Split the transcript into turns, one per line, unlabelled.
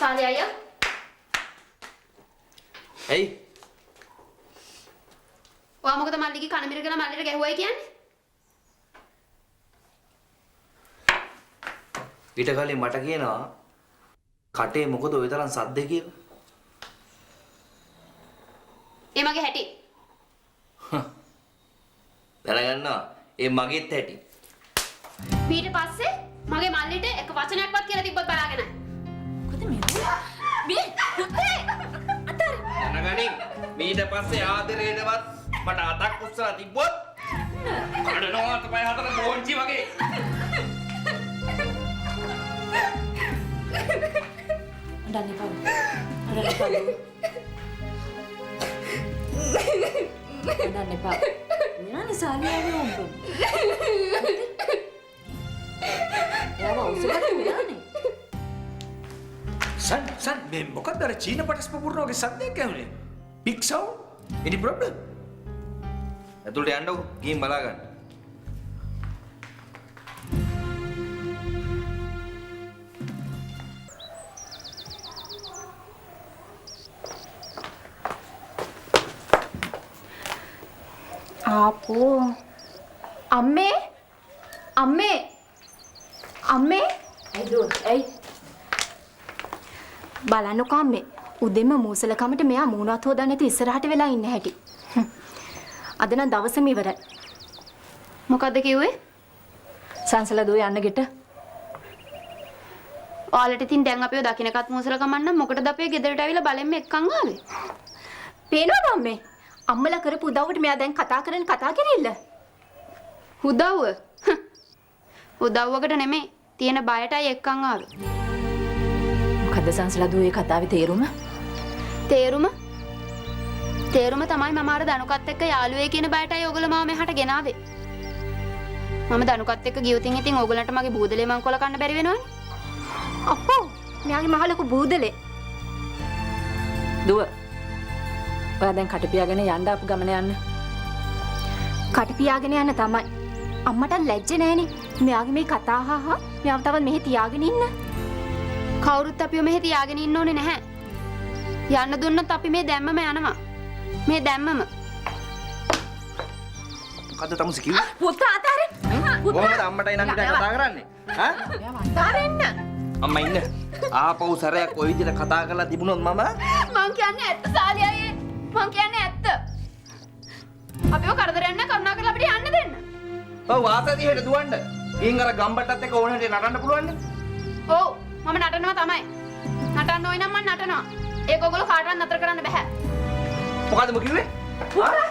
සාලේ අයියා.
එයි.
ඔයා මොකද මල්ලිගේ කන මිරගෙන මල්ලිට ගැහුවයි කියන්නේ?
ඊට කලින් මට කියනවා කටේ මොකද ඔය තරම් සද්ද කියලා.
ඒ මගේ හැටි.
දැනගන්නවා ඒ මගේත් හැටි.
ඊට පස්සේ මගේ මල්ලිට එක වචනයක්වත් කියලා තිබ්බත් බලාගෙන නැහැ.
මොකද මේ පුතේ අතර
දැනගනින් ඊට පස්සේ ආදරේටවත් මට අතක් උස්සලා තිබ්බොත් කඩනවා තමයි හතර බෝන්චි වගේ.
අඬන්න එපා. අඬන්න එපා. නෑ සාලියාගේ උඹ. එයාව උසකට උයන්නේ.
San, මේ මොකක්ද අර චීන පටස් පපුරන වගේ සද්දයක් ඇහුනේ? Big sound? Any problem?
ඇතුළට යන්නකො ගිහින් බලා ගන්න.
ආපෝ අම්මේ ඇයි බලන්නකෝ අම්මේ උදෙම මූසලකමට මෙයා මූණත් හොදන්න නැති ඉස්සරහට වෙලා ඉන්න හැටි. අද නම් දවසම ඉවරයි.
මොකද්ද කිව්වේ?
සංසල දෝ යන්න ගෙට.
ඔයාලට ඉතින් දැන් අපිව දකින්නකත් මූසල කමන්න මොකටද අපේ ගෙදරට ඇවිල්ලා බලෙන්ම එක්කන් ආවේ?
පේනවද අම්මේ? අම්මලා කරපු උදව්වට මෙයා දැන් කතා කිරිල්ල.
උදව්ව? උදව්වකට නෙමෙයි තියෙන බයටයි එක්කන් ආවේ.
මොකද්ද සංසලා දුවේ කතාවේ තේරුම?
තේරුම තමයි මම අර දනුකත් එක්ක යාළුවේ කියන බයටයි ඕගොල්ලෝ මාව මෙහාට ගෙනාවේ. මම දනුකත් එක්ක ගියොතින් ඉතින් ඕගොල්ලන්ට මගේ බූදලේ මංකොල කන්න බැරි වෙනවනේ.
අප්පෝ මෙයාගේ මහ ලොකු බූදලේ. දුව ඔයා දැන් කට පියාගෙන යන්න අපු ගමන යන්න. කට පියාගෙන යන්න තමයි. අම්මට ලැජ්ජ නෑනේ. මෙයාගේ මේ කතා හා මෙයාව තවත් මෙහෙ තියාගෙන ඉන්න.
කවුරුත් අපිව මෙහෙ තියාගෙන ඉන්න ඕනේ නැහැ. යන්න දුන්නොත් අපි මේ දැම්මම යනවා. මේ දැම්මම.
මොකද්ද තමුසි කිව්වේ?
පුතා අතාරින්.
කොහොමද අම්මටයි නංගිටයි කතා කරන්නේ? ඈ?
මෙයාව අතාරින්න.
අම්මා ඉන්න. ආපහු සැරයක් ওই විදිහට කතා කරලා තිබුණොත් මම
මං කියන්නේ ඇත්ත සාලි අයියේ. මං කියන්නේ ඇත්ත. අපිව කරදරයක් නැහැ කරුණා කරලා අපිට යන්න දෙන්න.
ඔව් වාසදිහට දුවන්න. ඊන් අර ගම්බට්ටත් එක්ක ඕන හැටි නටන්න පුළුවන් නේ.
ඔව් මම නටනවා තමයි. නටන්න ඕයි නම් මම නටනවා. ඒක ඔයගොල්ලෝ කාටවත් නතර කරන්න බෑ.
මොකද්ද කිව්වේ?
පුතා